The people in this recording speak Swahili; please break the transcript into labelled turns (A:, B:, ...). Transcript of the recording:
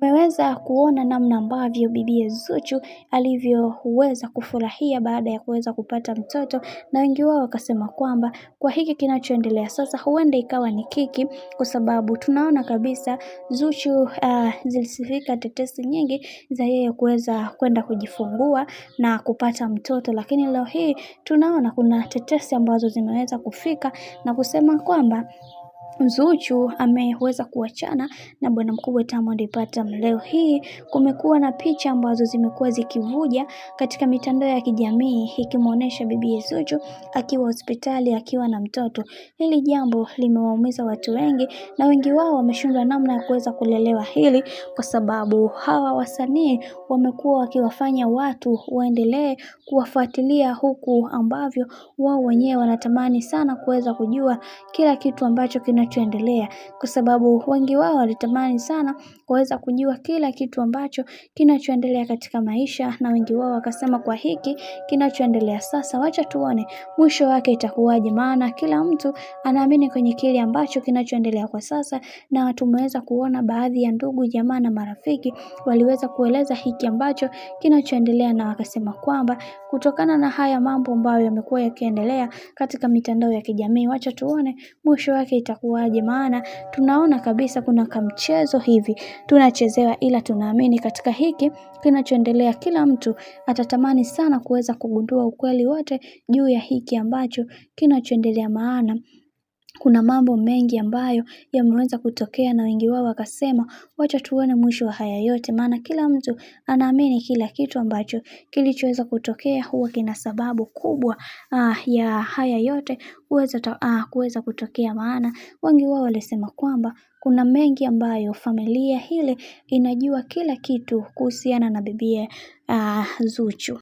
A: tumeweza kuona namna ambavyo bibi Zuchu alivyoweza kufurahia baada ya kuweza kupata mtoto, na wengi wao wakasema kwamba kwa hiki kinachoendelea sasa huenda ikawa ni kiki, kwa sababu tunaona kabisa Zuchu zilisifika tetesi nyingi za yeye kuweza kwenda kujifungua na kupata mtoto, lakini leo hii tunaona kuna tetesi ambazo zimeweza kufika na kusema kwamba Zuchu ameweza kuachana na bwana mkubwa Diamond Platnumz. Leo hii kumekuwa na picha ambazo zimekuwa zikivuja katika mitandao ya kijamii ikimuonesha bibi Zuchu akiwa hospitali akiwa na mtoto. Hili jambo limewaumiza watu wengi na wengi wao wameshindwa namna ya kuweza kulelewa hili, kwa sababu hawa wasanii wamekuwa wakiwafanya watu waendelee kuwafuatilia, huku ambavyo wao wenyewe wanatamani sana kuweza kujua kila kitu ambacho kinachoendelea, kwa sababu wengi wao walitamani sana kuweza kujua kila kitu ambacho kinachoendelea katika maisha, na wengi wao wakasema kwa hiki kinachoendelea sasa, wacha tuone mwisho wake itakuwaje, maana kila mtu anaamini kwenye kile ambacho kinachoendelea kwa sasa. Na tumeweza kuona baadhi ya ndugu jamaa na marafiki waliweza kueleza hiki ambacho kinachoendelea, na wakasema kwamba kutokana na haya mambo ambayo yamekuwa yakiendelea katika mitandao ya kijamii, wacha tuone mwisho wake itakuwaje, maana tunaona kabisa kuna kamchezo hivi tunachezewa, ila tunaamini katika hiki kinachoendelea kila mtu atatamani sana kuweza kugundua ukweli wote juu ya hiki ambacho kinachoendelea, maana kuna mambo mengi ambayo yameweza kutokea, na wengi wao wakasema wacha tuone mwisho wa haya yote, maana kila mtu anaamini kila kitu ambacho kilichoweza kutokea huwa kina sababu kubwa ya haya yote kuweza kutokea, maana wengi wao walisema kwamba kuna mengi ambayo familia hile inajua kila kitu kuhusiana na bibi Zuchu.